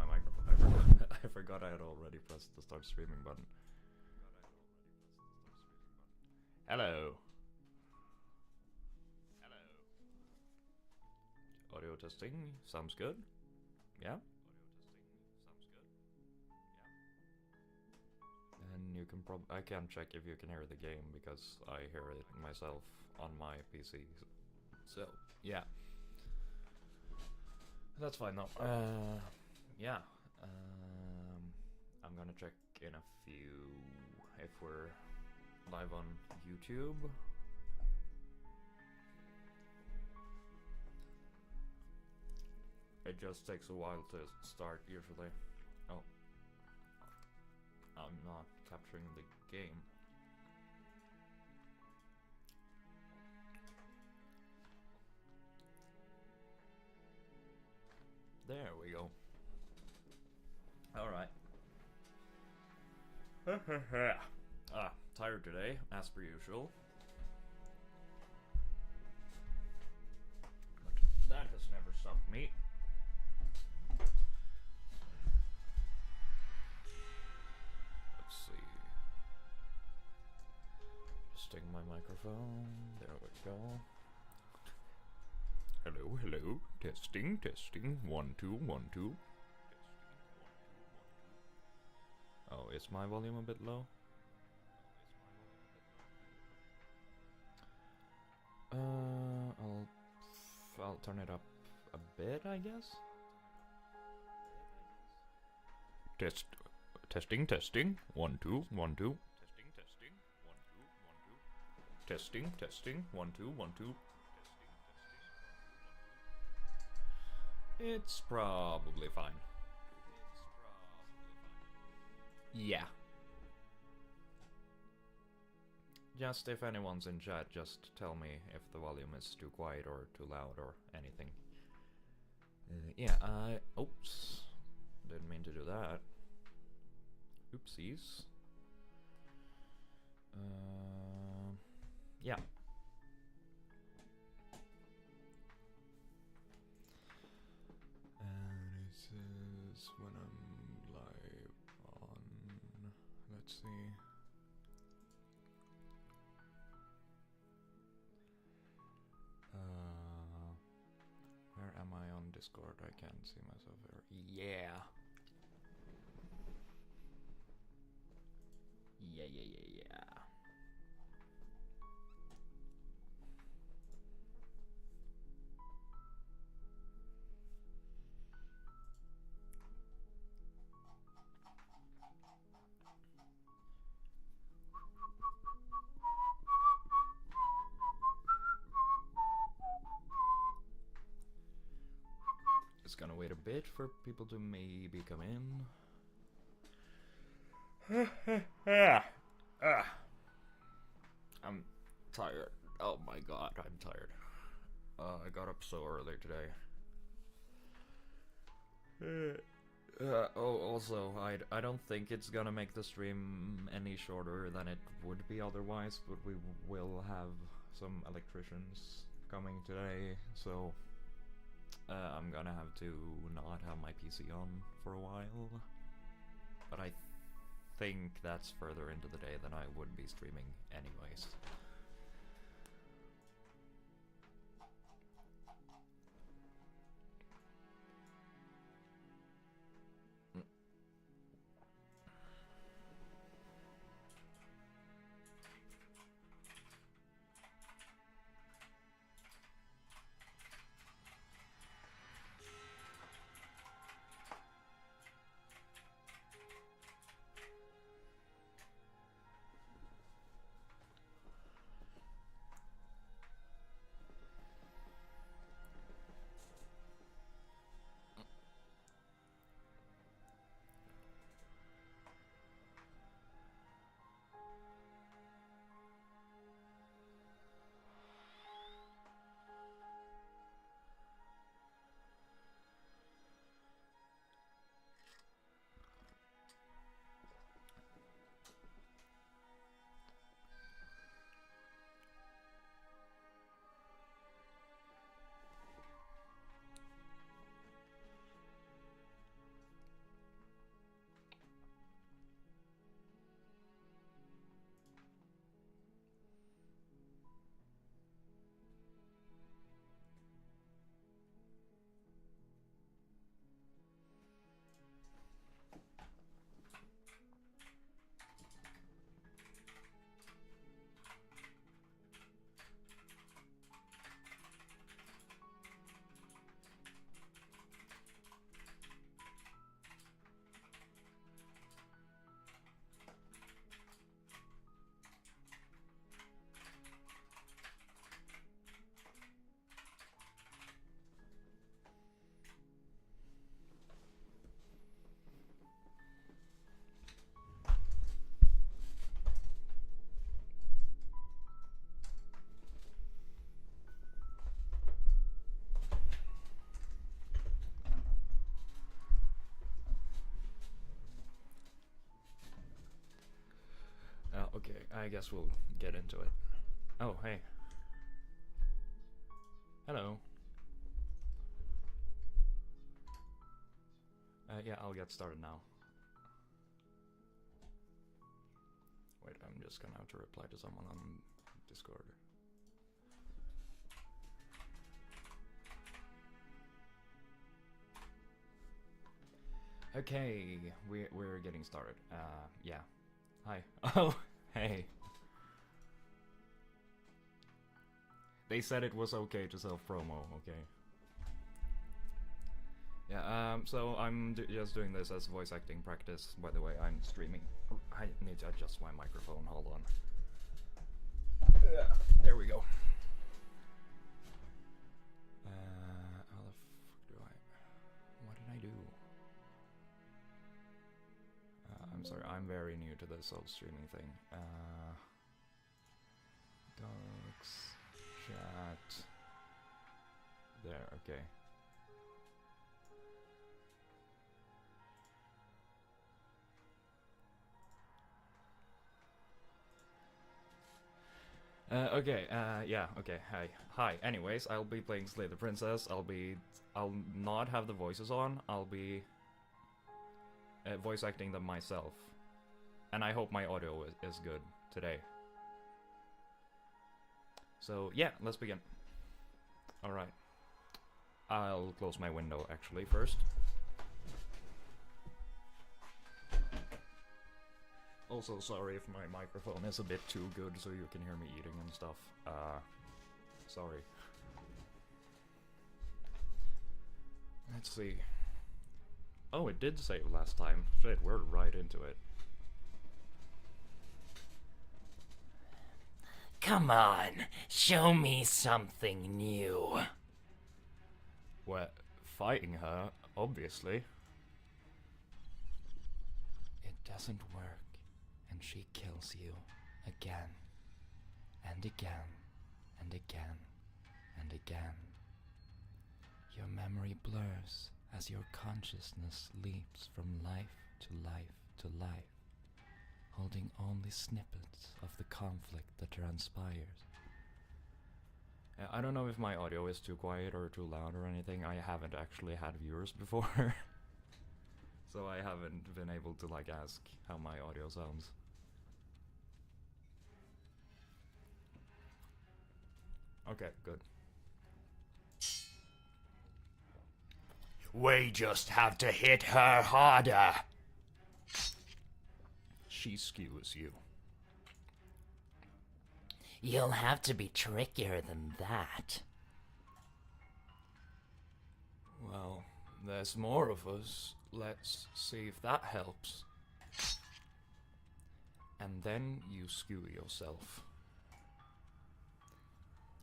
my microphone. I forgot. I forgot I had already pressed the start streaming button. Hello. Hello. Audio testing. Sounds good. Yeah. And you can I can check if you can hear the game because I hear it myself on my PC. So yeah. That's fine now. Yeah. I'm gonna check in a few if we're live on YouTube. It just takes a while to start usually. Oh. I'm not capturing the game. There we go. Alright. Tired today, as per usual. But that has never stopped me. Let's see. Just take my microphone. There we go. Hello, hello. Testing, testing. 1, 2, 1, 2. Oh, is my volume a bit low? I'll turn it up a bit, I guess. Testing, testing. 1, 2, 1, 2. Testing, testing. 1, 2, 1, 2. It's probably fine. Yeah. Just if anyone's in chat, just tell me if the volume is too quiet or too loud or anything. Yeah, oops. Didn't mean to do that. Oopsies. Yeah. And it says when I'm live on... Let's see... where am I on Discord? I can't see myself there. Yeah. Yeah. Just gonna wait a bit for people to maybe come in. I'm tired. Oh my god, I'm tired. I got up so early today. Also, I don't think it's gonna make the stream any shorter than it would be otherwise, but we will have some electricians coming today, so I'm gonna have to not have my PC on for a while. But I think that's further into the day than I would be streaming anyways. Okay, I guess we'll get into it. Oh, hey. Hello. Yeah, I'll get started now. Wait, I'm just gonna have to reply to someone on Discord. Okay, we're getting started. Yeah. Hi. Oh, hey. They said it was okay to self-promo, okay. Yeah, so I'm just doing this as voice acting practice. By the way, I'm streaming. I need to adjust my microphone, hold on. There we go. How the fuck do I... What did I do? I'm sorry, I'm very new to this whole streaming thing. Docs, chat. There, okay. Okay, yeah, okay, hi. Anyways, I'll be playing Slay the Princess. I'll not have the voices on. I'll be voice acting them myself. And I hope my audio is good today. So, yeah, let's begin. Alright. I'll close my window, actually, first. Also, sorry if my microphone is a bit too good so you can hear me eating and stuff. Sorry. Let's see. Oh, it did save last time. Shit, we're right into it. Come on, show me something new. What? Fighting her, obviously. It doesn't work. And she kills you again and again and again and again. Your memory blurs as your consciousness leaps from life to life to life, holding only snippets of the conflict that transpires. I don't know if my audio is too quiet or too loud or anything. I haven't actually had viewers before. So I haven't been able to like ask how my audio sounds. Okay, good. We just have to hit her harder. She skewers you. You'll have to be trickier than that. Well, there's more of us. Let's see if that helps. And then you skew yourself.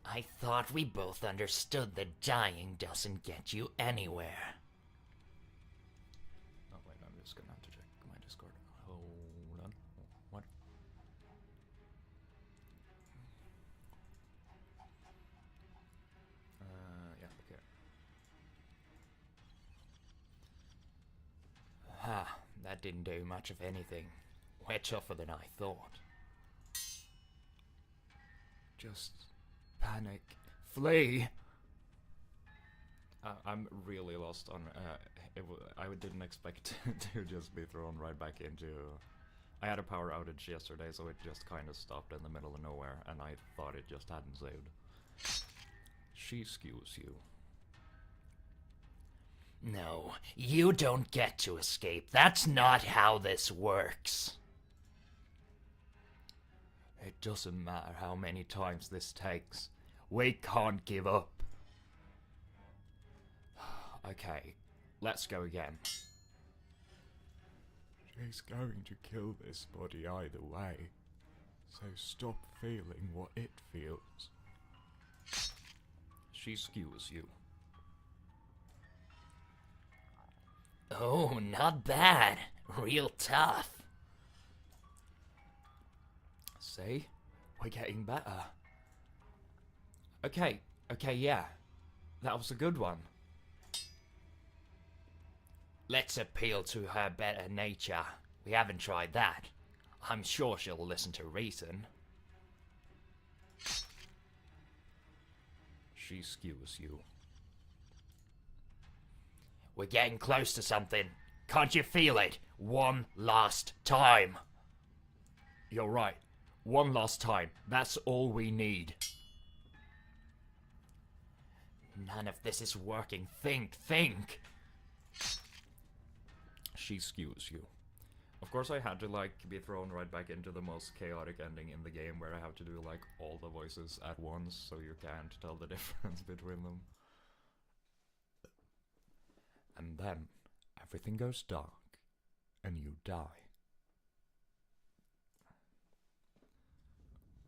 I thought we both understood that dying doesn't get you anywhere. Oh wait, I'm just gonna have to check my Discord. Hold on. What? Yeah, okay. Ha, that didn't do much of anything. Way tougher than I thought. Just panic. Flee! I'm really lost on... I didn't expect to just be thrown right back into... I had a power outage yesterday, so it just kind of stopped in the middle of nowhere, and I thought it just hadn't saved. She skews you. No, you don't get to escape. That's not how this works. It doesn't matter how many times this takes. We can't give up. Okay, let's go again. She's going to kill this body either way, so stop feeling what it feels. She skewers you. Oh, not bad. Real tough. See? We're getting better. Okay, yeah. That was a good one. Let's appeal to her better nature. We haven't tried that. I'm sure she'll listen to reason. She skews you. We're getting close to something. Can't you feel it? One last time. You're right. One last time. That's all we need. None of this is working. Think. She skews you. Of course, I had to like be thrown right back into the most chaotic ending in the game, where I have to do like all the voices at once, so you can't tell the difference between them. And then everything goes dark, and you die.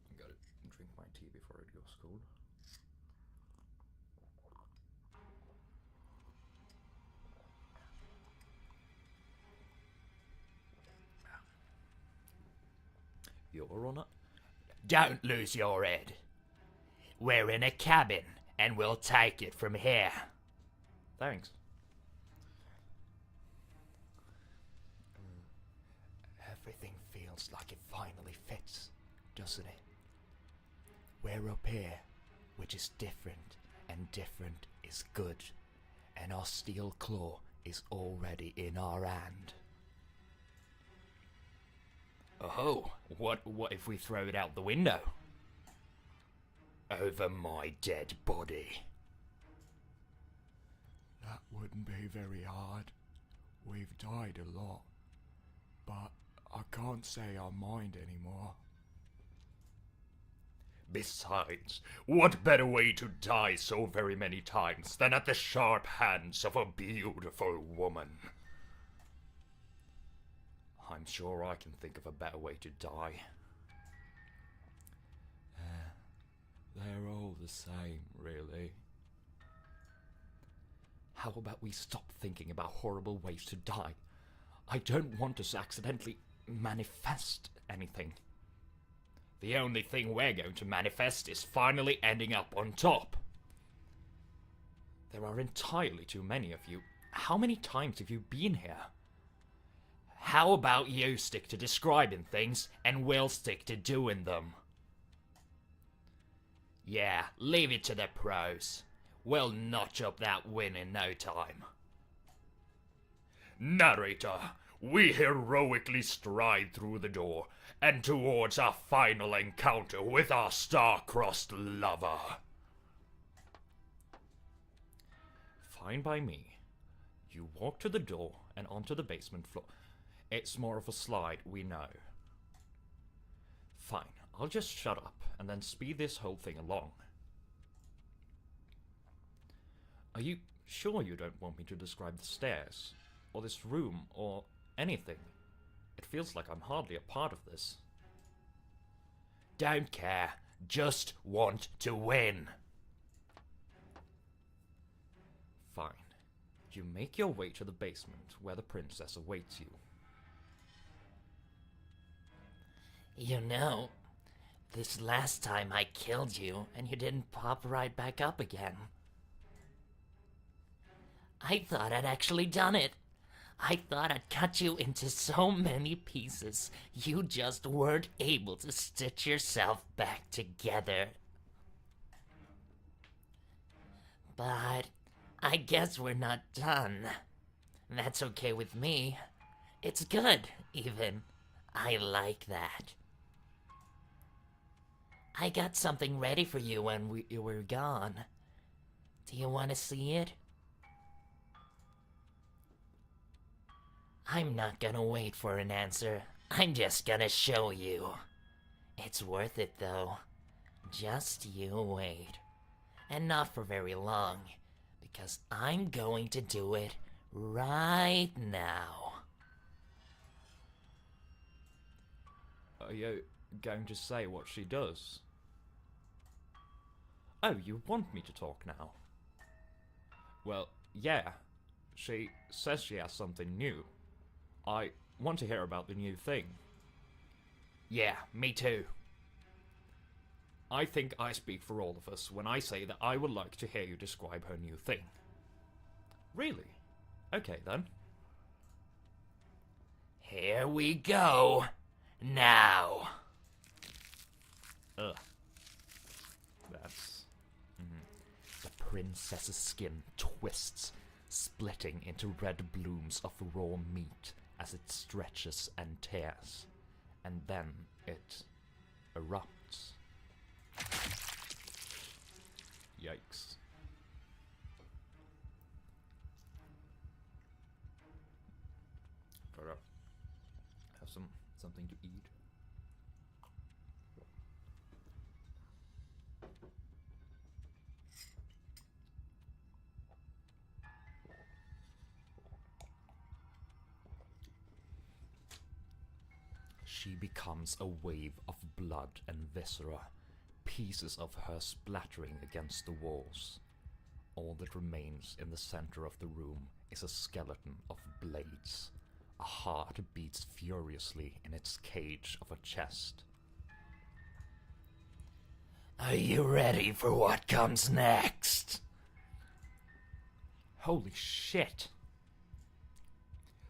I gotta drink my tea before it goes cold. You're on it? Don't lose your head. We're in a cabin, and we'll take it from here. Thanks. Everything feels like it finally fits, doesn't it? We're up here, which is different, and different is good, and our steel claw is already in our hand. Oh, what if we throw it out the window? Over my dead body. That wouldn't be very hard. We've died a lot. But I can't say I mind anymore. Besides, what better way to die so very many times than at the sharp hands of a beautiful woman? I'm sure I can think of a better way to die. They're all the same, really. How about we stop thinking about horrible ways to die? I don't want us to accidentally manifest anything. The only thing we're going to manifest is finally ending up on top. There are entirely too many of you. How many times have you been here? How about you stick to describing things and we'll stick to doing them? Yeah, leave it to the pros. We'll notch up that win in no time. Narrator, we heroically stride through the door and towards our final encounter with our star-crossed lover. Fine by me. You walk to the door and onto the basement floor. It's more of a slide, we know. Fine, I'll just shut up and then speed this whole thing along. Are you sure you don't want me to describe the stairs, or this room, or anything? It feels like I'm hardly a part of this. Don't care, just want to win. Fine. You make your way to the basement where the princess awaits you. You know, this last time I killed you and you didn't pop right back up again. I thought I'd actually done it. I thought I'd cut you into so many pieces, you just weren't able to stitch yourself back together. But I guess we're not done. That's okay with me. It's good, even. I like that. I got something ready for you when you were gone. Do you want to see it? I'm not gonna wait for an answer. I'm just gonna show you. It's worth it, though. Just you wait. And not for very long, because I'm going to do it right now. Are you going to say what she does? Oh, you want me to talk now? Well, yeah. She says she has something new. I want to hear about the new thing. Yeah, me too. I think I speak for all of us when I say that I would like to hear you describe her new thing. Really? Okay then. Here we go. Now! Ugh. That's... The princess's skin twists, splitting into red blooms of raw meat as it stretches and tears. And then it erupts. Yikes. Try to have something to eat. She becomes a wave of blood and viscera, pieces of her splattering against the walls. All that remains in the center of the room is a skeleton of blades. A heart beats furiously in its cage of a chest. Are you ready for what comes next? Holy shit!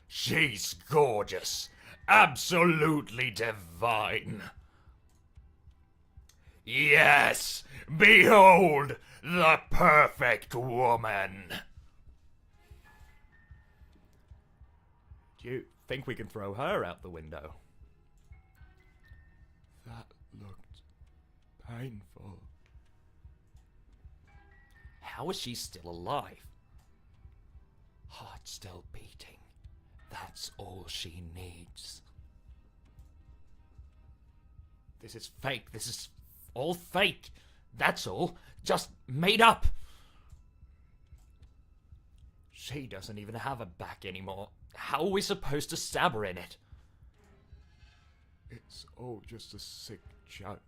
She's gorgeous, absolutely divine. Yes, behold the perfect woman. Do you think we can throw her out the window? That looked painful. How is she still alive? Heart still beating. That's all she needs. This is fake. This is all fake. That's all. Just made up. She doesn't even have a back anymore. How are we supposed to stab her in it? It's all just a sick joke.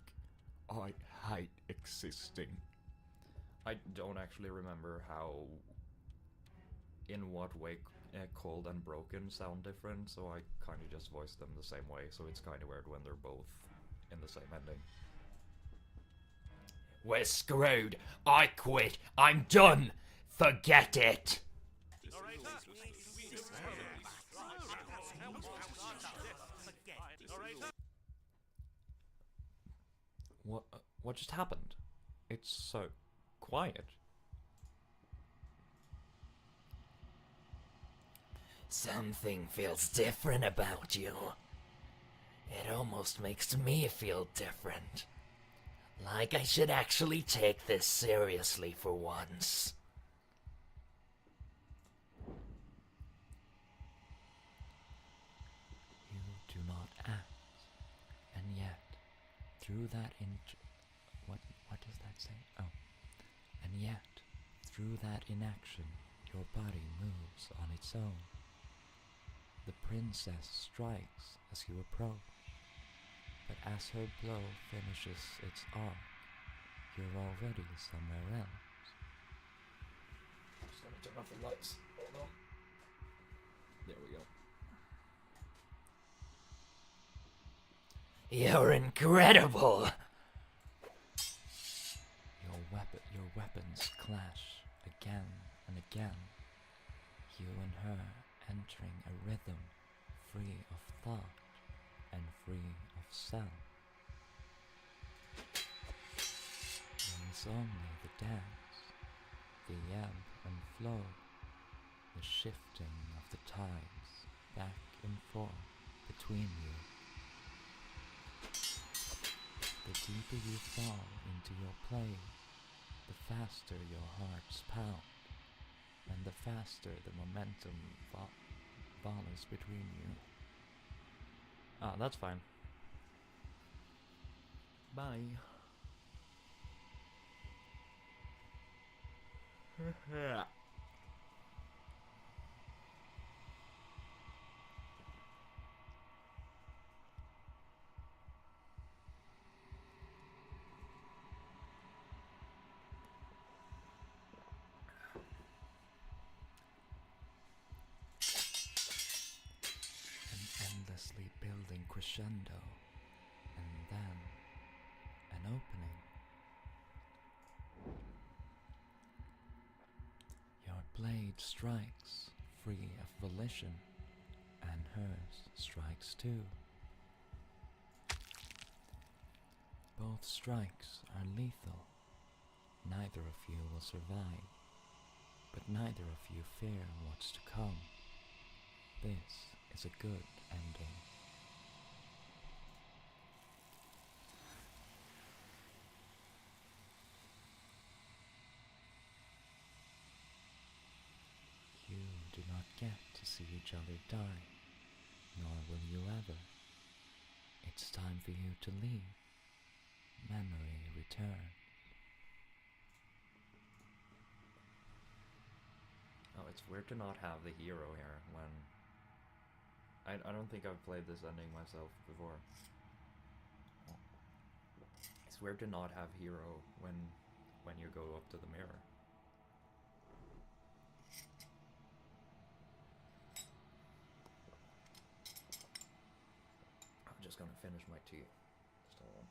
I hate existing. I don't actually remember how... in what way cold and broken sound different, so I kinda just voiced them the same way, so it's kinda weird when they're both in the same ending. We're screwed. I quit. I'm done. Forget it. What just happened? It's so quiet. Something feels different about you. It almost makes me feel different. Like I should actually take this seriously for once. You do not act, and yet, through that what does that say? Oh. And yet, through that inaction, your body moves on its own. The princess strikes as you approach, but as her blow finishes its arc, you're already somewhere else. Just gonna turn off the lights. Hold on. There we go. You're incredible! Your weapons clash again and again. You and her entering a rhythm free of thought and free of self. There is only the dance, the ebb and flow, the shifting of the tides back and forth between you. The deeper you fall into your play, the faster your hearts pound, and the faster the momentum follows between you. Ah, that's fine. Bye. An endlessly building crescendo, and then an opening. Your blade strikes, free of volition, and hers strikes too. Both strikes are lethal. Neither of you will survive, but neither of you fear what's to come. This is a good ending. You do not get to see each other die, nor will you ever. It's time for you to leave. Memory return. Oh, it's weird to not have the hero here when... I don't think I've played this ending myself before. It's weird to not have hero when you go up to the mirror. I'm just gonna finish my tea. Just hold on.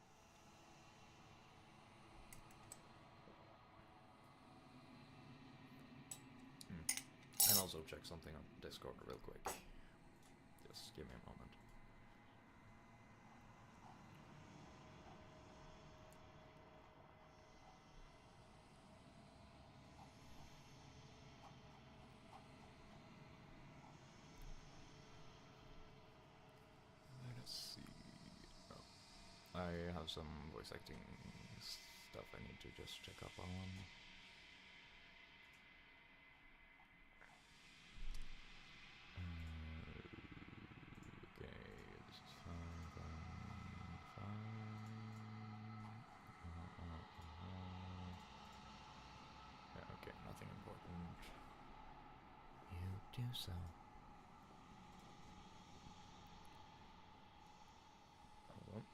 And also check something on Discord real quick. Just give me a moment. Let us see. Oh. I have some voice acting stuff I need to just check up on. Okay, this is fine. Yeah, okay, nothing important. You do so. Hold on.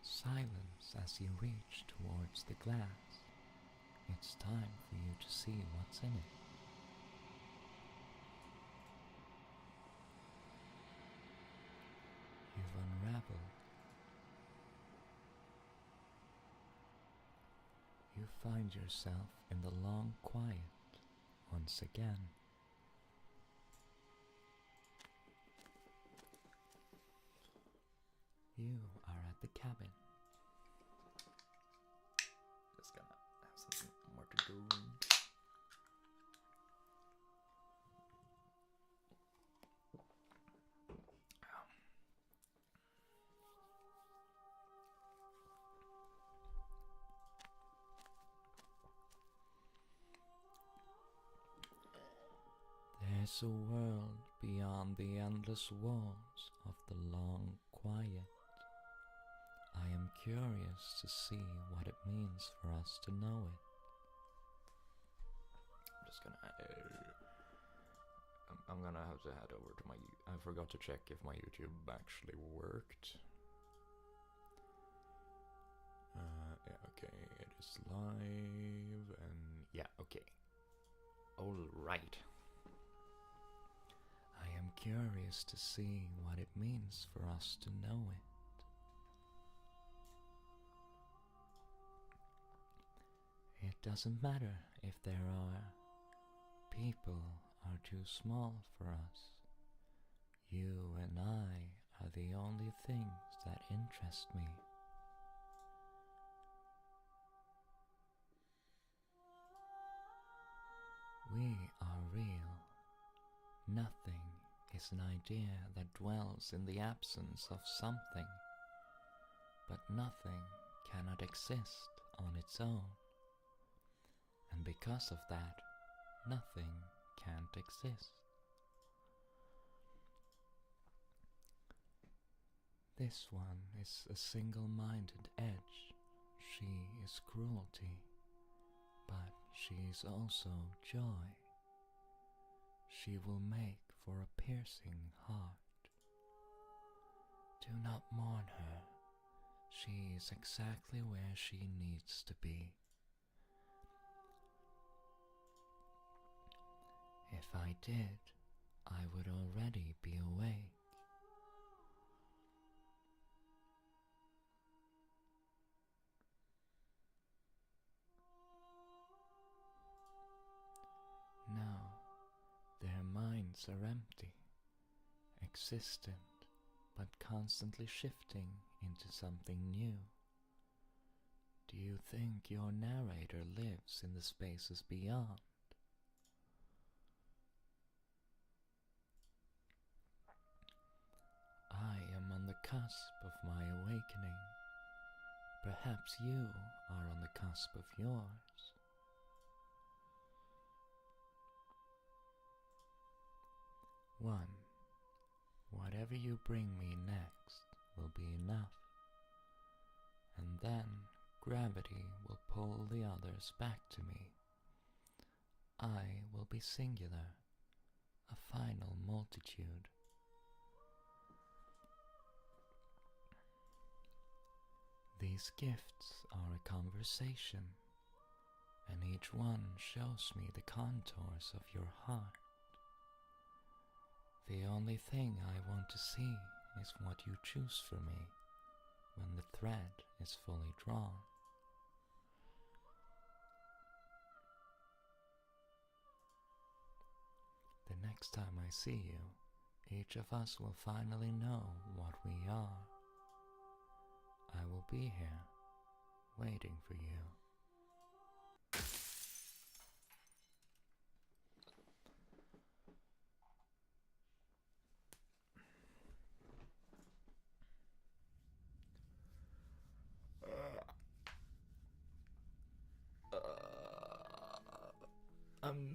Silence as you reach towards the glass. It's time for you to see what's in it. You've unraveled. You find yourself in the long quiet once again. You are at the cabin. Just gonna have something more to do. There's a world beyond the endless walls of the long quiet. I am curious to see what it means for us to know it. I'm just gonna... I'm gonna have to head over to my... I forgot to check if my YouTube actually worked. Yeah, okay, it is live, and... yeah, okay. Alright. I am curious to see what it means for us to know it. It doesn't matter if there are people are too small for us. You and I are the only things that interest me. We are real. Nothing is an idea that dwells in the absence of something, but nothing cannot exist on its own. And because of that, nothing can't exist. This one is a single-minded edge. She is cruelty, but she is also joy. She will make for a piercing heart. Do not mourn her. She is exactly where she needs to be. If I did, I would already be awake. Now, their minds are empty, existent, but constantly shifting into something new? Do you think your narrator lives in the spaces beyond? I am on the cusp of my awakening. Perhaps you are on the cusp of yours. One, whatever you bring me next will be enough, and then gravity will pull the others back to me. I will be singular, a final multitude. These gifts are a conversation, and each one shows me the contours of your heart. The only thing I want to see is what you choose for me when the thread is fully drawn. The next time I see you, each of us will finally know what we are. I will be here, waiting for you.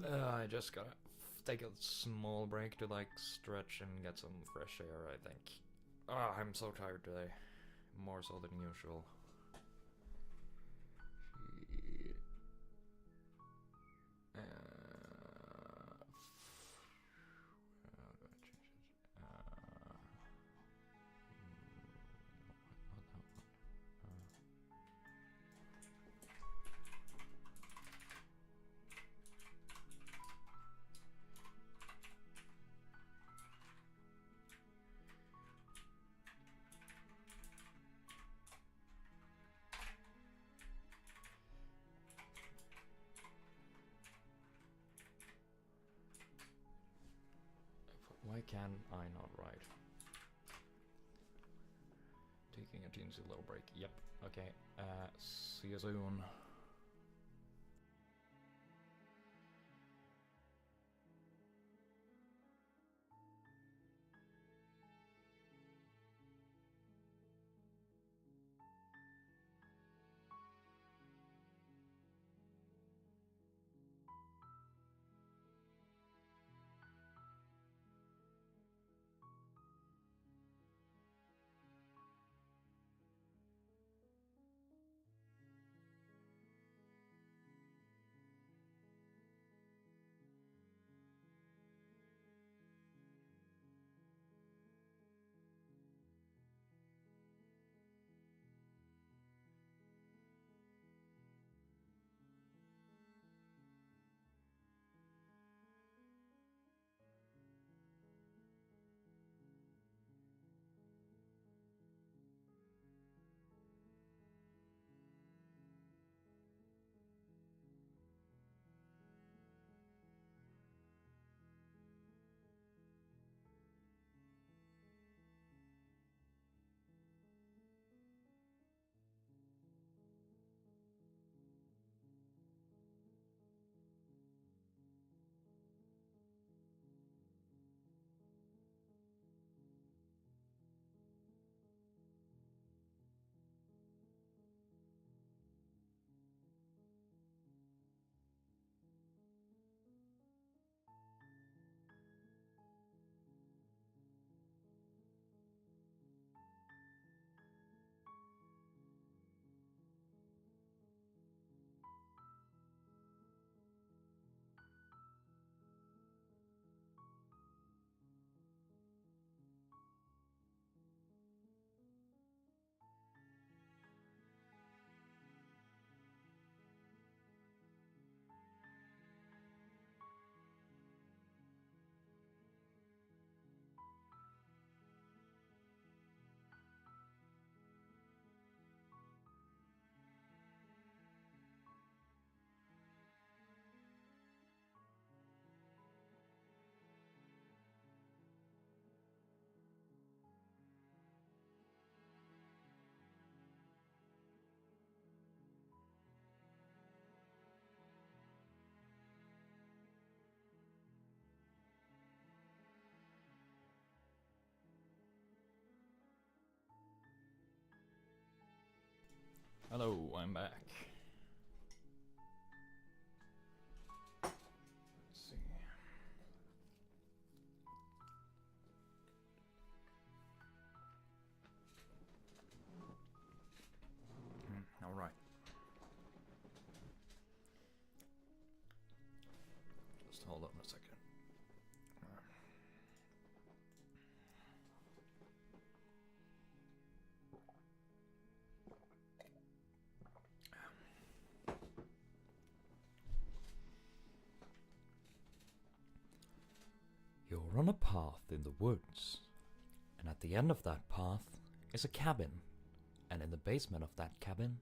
I just gotta take a small break to like stretch and get some fresh air, I think. I'm so tired today. More so than usual. Shit. How do I change it? Not that one. Why can I not write? Taking a teensy little break. Yep. Okay. See you soon. Hello, I'm back. Let's see. All right. Just hold on a second. You're on a path in the woods, and at the end of that path is a cabin, and in the basement of that cabin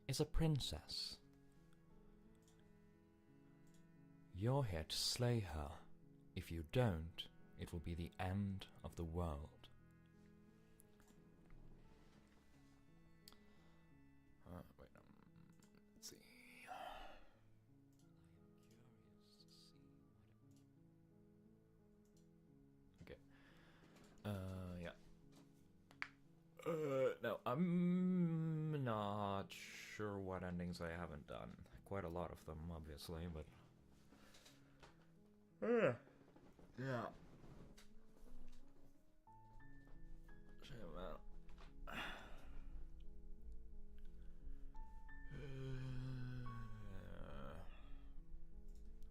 is a princess. You're here to slay her. If you don't, it will be the end of the world. Wait, let's see. Okay. Yeah. No, I'm not sure what endings I haven't done. Quite a lot of them, obviously, but. Yeah. Shame out.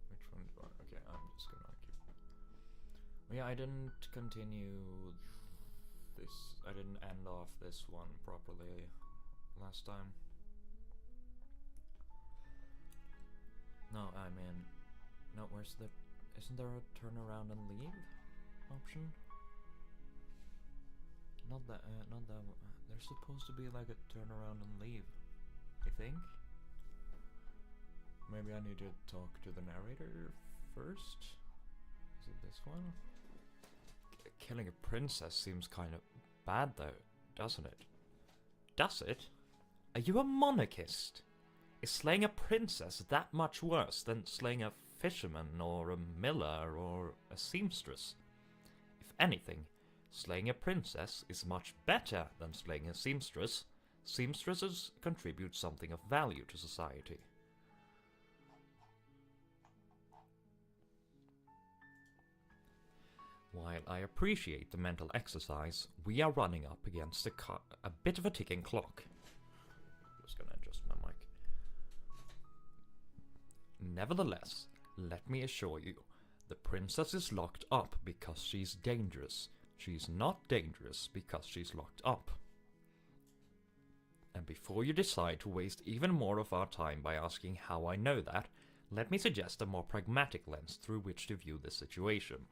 Which one do I? Okay, I'm just gonna keep. Yeah, I didn't continue this. I didn't end off this one properly last time. No, I mean, no. Where's the? Isn't there a turn around and leave option? Not that. Not that. There's supposed to be like a turn around and leave. I think. Maybe I need to talk to the narrator first. Is it this one? Killing a princess seems kind of bad though, doesn't it? Does it? Are you a monarchist? Is slaying a princess that much worse than slaying a fisherman or a miller or a seamstress? If anything, slaying a princess is much better than slaying a seamstress. Seamstresses contribute something of value to society. While I appreciate the mental exercise, we are running up against a bit of a ticking clock. Just gonna adjust my mic. Nevertheless, let me assure you, the princess is locked up because she's dangerous. She's not dangerous because she's locked up. And before you decide to waste even more of our time by asking how I know that, let me suggest a more pragmatic lens through which to view this situation.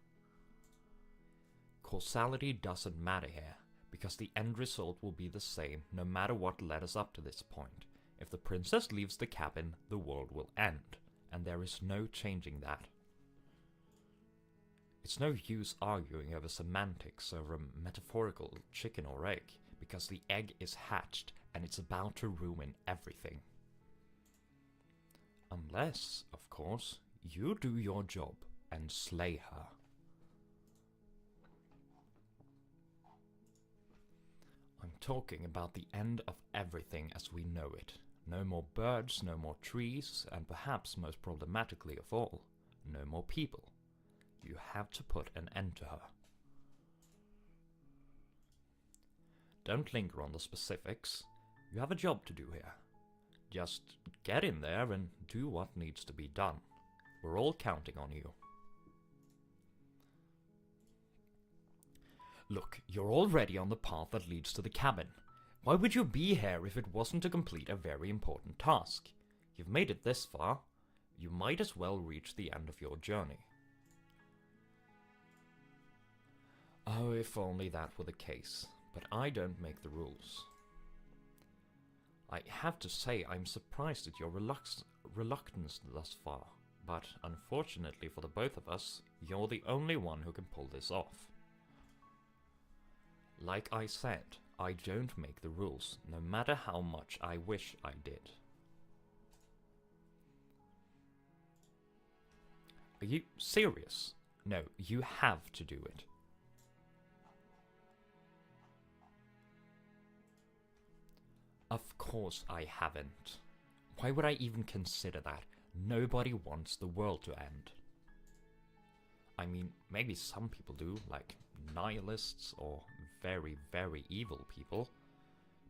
Causality doesn't matter here, because the end result will be the same no matter what led us up to this point. If the princess leaves the cabin, the world will end, and there is no changing that. It's no use arguing over semantics over a metaphorical chicken or egg, because the egg is hatched and it's about to ruin everything. Unless, of course, you do your job and slay her. I'm talking about the end of everything as we know it. No more birds, no more trees, and perhaps most problematically of all, no more people. You have to put an end to her. Don't linger on the specifics. You have a job to do here. Just get in there and do what needs to be done. We're all counting on you. Look, you're already on the path that leads to the cabin. Why would you be here if it wasn't to complete a very important task? You've made it this far. You might as well reach the end of your journey. Oh, if only that were the case. But I don't make the rules. I have to say I'm surprised at your reluctance thus far. But unfortunately for the both of us, you're the only one who can pull this off. Like I said, I don't make the rules, no matter how much I wish I did. Are you serious? No, you have to do it. Of course I haven't. Why would I even consider that? Nobody wants the world to end. I mean, maybe some people do, like nihilists or very, very evil people.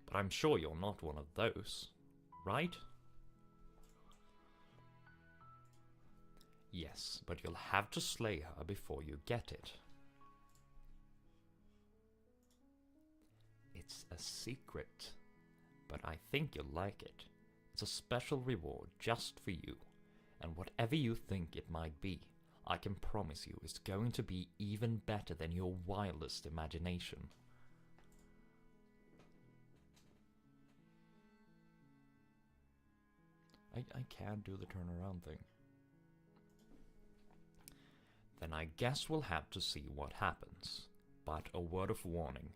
But I'm sure you're not one of those, right? Yes, but you'll have to slay her before you get it. It's a secret, but I think you'll like it. It's a special reward just for you, and whatever you think it might be, I can promise you it's going to be even better than your wildest imagination. I can't do the turnaround thing. Then I guess we'll have to see what happens. But a word of warning.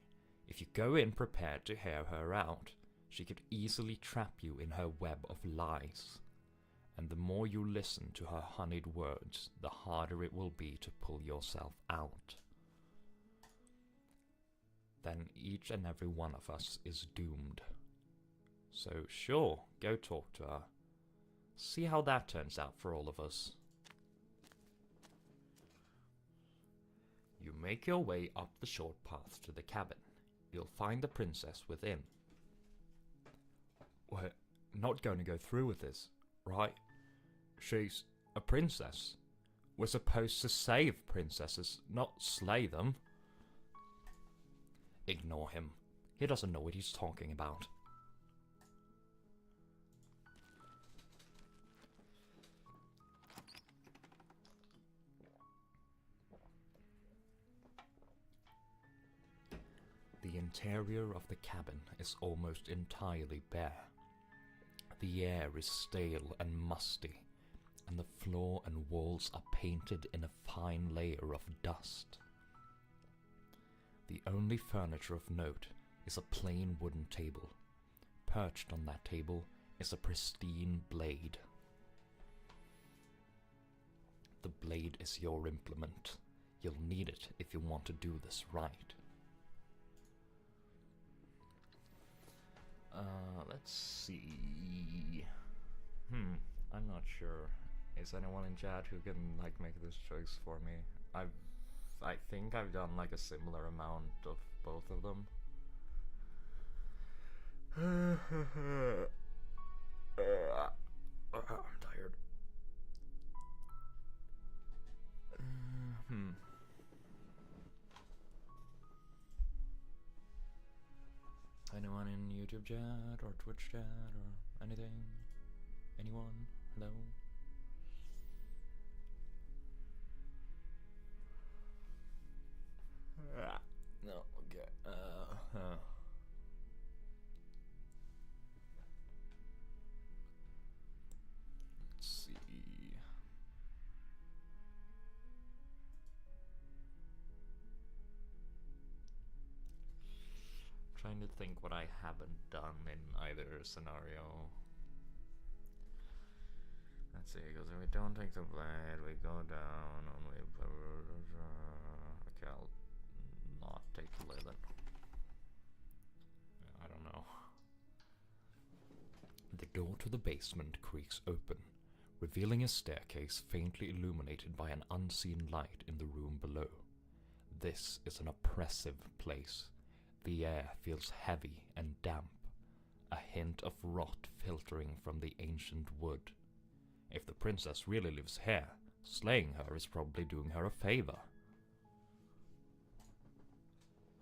If you go in prepared to hear her out, she could easily trap you in her web of lies. And the more you listen to her honeyed words, the harder it will be to pull yourself out. Then each and every one of us is doomed. So sure, go talk to her. See how that turns out for all of us. You make your way up the short path to the cabin. You'll find the princess within. We're not going to go through with this, right? She's a princess. We're supposed to save princesses, not slay them. Ignore him. He doesn't know what he's talking about. The interior of the cabin is almost entirely bare. The air is stale and musty, and the floor and walls are painted in a fine layer of dust. The only furniture of note is a plain wooden table. Perched on that table is a pristine blade. The blade is your implement. You'll need it if you want to do this right. Let's see. I'm not sure. Is anyone in chat who can make this choice for me? I think I've done a similar amount of both of them. I'm tired. Anyone in YouTube chat or Twitch chat or anything? Anyone? Hello? No, okay. Let's see. Trying to think what I haven't done in either scenario. Let's see, because if we don't take the blade, we go down, only okay, I'll not take the blade then. I don't know. The door to the basement creaks open, revealing a staircase faintly illuminated by an unseen light in the room below. This is an oppressive place. The air feels heavy and damp, a hint of rot filtering from the ancient wood. If the princess really lives here, slaying her is probably doing her a favor.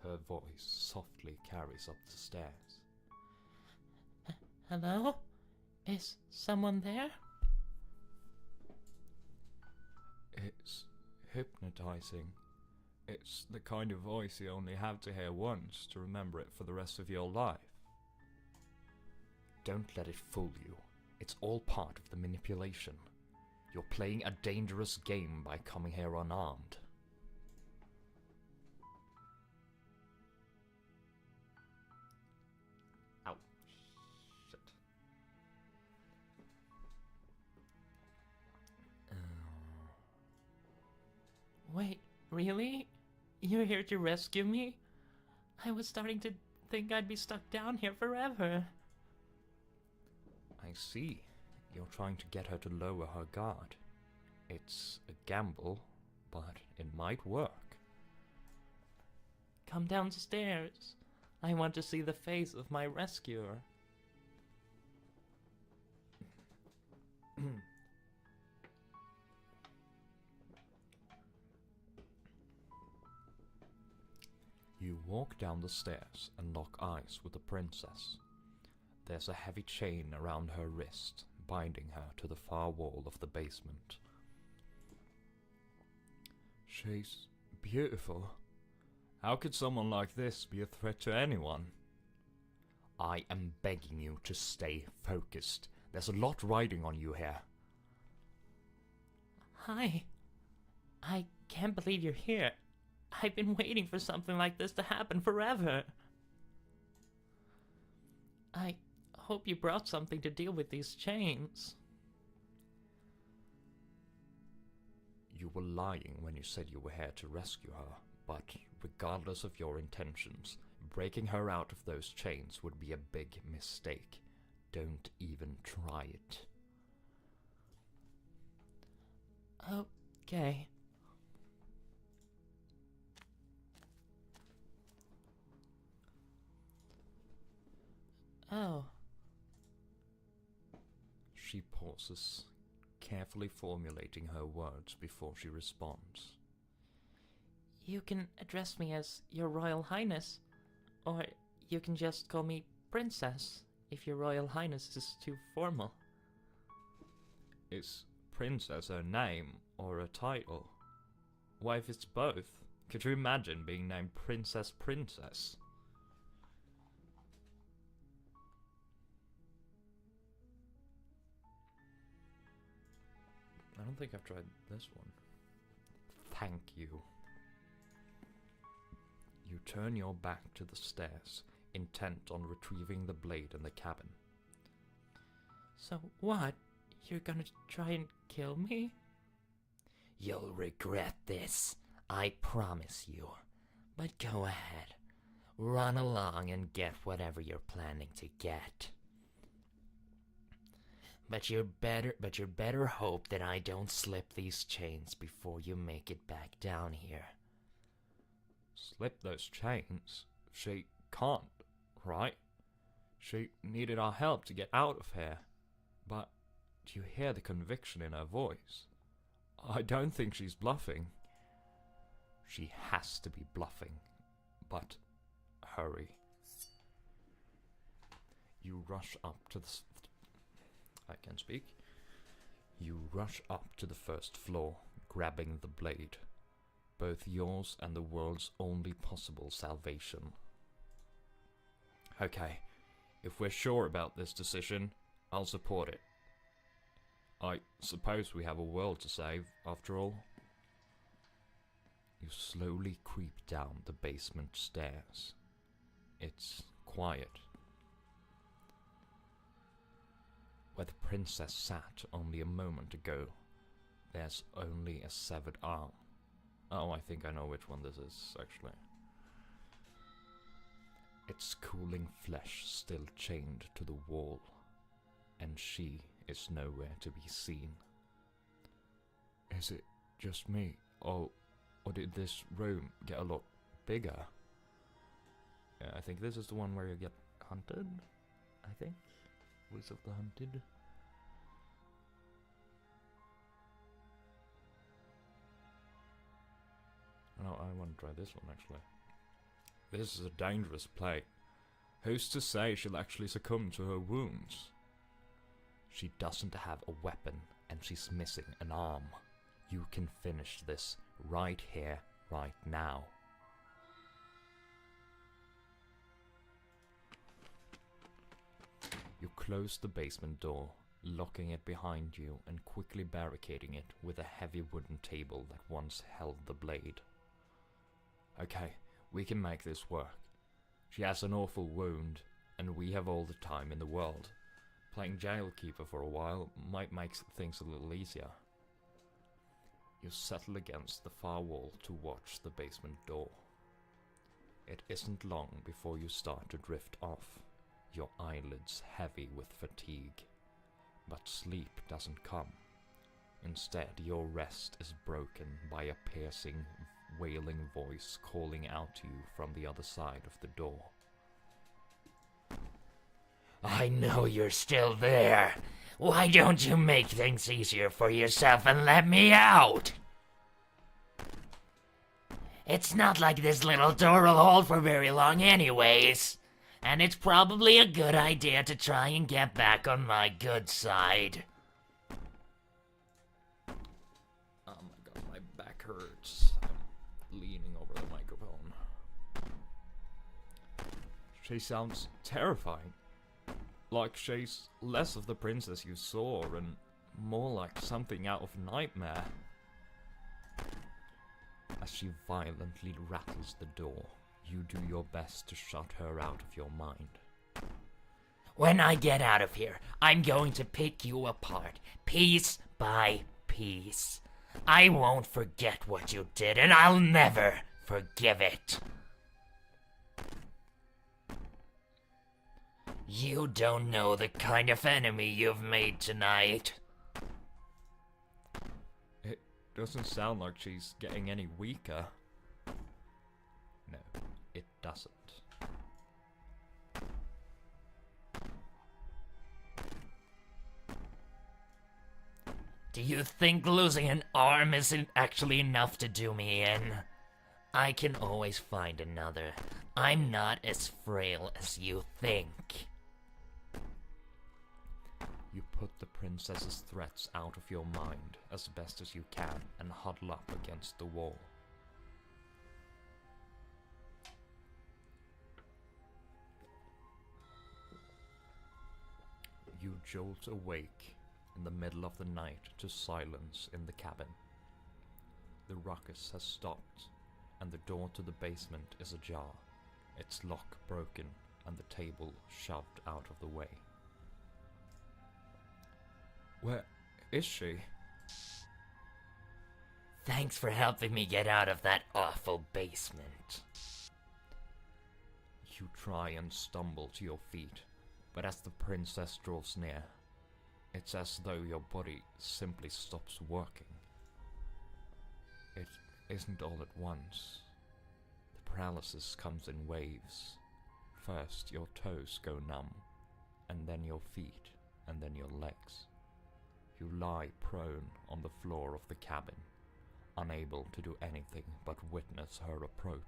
Her voice softly carries up the stairs. Hello? Is someone there? It's hypnotizing. It's the kind of voice you only have to hear once to remember it for the rest of your life. Don't let it fool you. It's all part of the manipulation. You're playing a dangerous game by coming here unarmed. Ow. Shit. Wait, really? You're here to rescue me? I was starting to think I'd be stuck down here forever. I see. You're trying to get her to lower her guard. It's a gamble, but it might work. Come downstairs. I want to see the face of my rescuer. You walk down the stairs and lock eyes with the princess. There's a heavy chain around her wrist, binding her to the far wall of the basement. She's beautiful. How could someone like this be a threat to anyone? I am begging you to stay focused. There's a lot riding on you here. Hi. I can't believe you're here. I've been waiting for something like this to happen forever. I hope you brought something to deal with these chains. You were lying when you said you were here to rescue her, but regardless of your intentions, breaking her out of those chains would be a big mistake. Don't even try it. Okay. Oh. She pauses, carefully formulating her words before she responds. You can address me as Your Royal Highness, or you can just call me Princess, if Your Royal Highness is too formal. Is princess a name or a title? What if it's both? Could you imagine being named Princess Princess? I don't think I've tried this one. Thank you. You turn your back to the stairs, intent on retrieving the blade in the cabin. So what? You're gonna try and kill me? You'll regret this, I promise you. But go ahead. Run along and get whatever you're planning to get. But you better hope that I don't slip these chains before you make it back down here. Slip those chains? She can't, right? She needed our help to get out of here. But do you hear the conviction in her voice? I don't think she's bluffing. She has to be bluffing. But hurry. You rush up to the... I can speak. You rush up to the first floor, grabbing the blade. Both yours and the world's only possible salvation. Okay, if we're sure about this decision, I'll support it. I suppose we have a world to save, after all. You slowly creep down the basement stairs. It's quiet. Where the princess sat only a moment ago, there's only a severed arm. Oh, I think I know which one this is, actually. Its cooling flesh still chained to the wall, and she is nowhere to be seen. Is it just me, or did this room get a lot bigger? Yeah, I think this is the one where you get hunted, I think. Voice of the Hunted. No, I want to try this one, actually. This is a dangerous play. Who's to say she'll actually succumb to her wounds? She doesn't have a weapon, and she's missing an arm. You can finish this right here, right now. You close the basement door, locking it behind you and quickly barricading it with a heavy wooden table that once held the blade. Okay, we can make this work. She has an awful wound, and we have all the time in the world. Playing jailkeeper for a while might make things a little easier. You settle against the far wall to watch the basement door. It isn't long before you start to drift off, your eyelids heavy with fatigue. But sleep doesn't come. Instead, your rest is broken by a piercing, wailing voice calling out to you from the other side of the door. I know you're still there. Why don't you make things easier for yourself and let me out? It's not like this little door will hold for very long anyways. And it's probably a good idea to try and get back on my good side. Oh my god, my back hurts. I'm leaning over the microphone. She sounds terrifying. Like she's less of the princess you saw and more like something out of Nightmare. As she violently rattles the door, you do your best to shut her out of your mind. When I get out of here, I'm going to pick you apart, piece by piece. I won't forget what you did, and I'll never forgive it. You don't know the kind of enemy you've made tonight. It doesn't sound like she's getting any weaker. No, it doesn't. Do you think losing an arm isn't actually enough to do me in? I can always find another. I'm not as frail as you think. You put the princess's threats out of your mind as best as you can and huddle up against the wall. You jolt awake in the middle of the night to silence in the cabin. The ruckus has stopped, and the door to the basement is ajar, its lock broken and the table shoved out of the way. Where is she? Thanks for helping me get out of that awful basement. You try and stumble to your feet, but as the princess draws near, it's as though your body simply stops working. It isn't all at once. The paralysis comes in waves. First your toes go numb, and then your feet, and then your legs. You lie prone on the floor of the cabin, unable to do anything but witness her approach.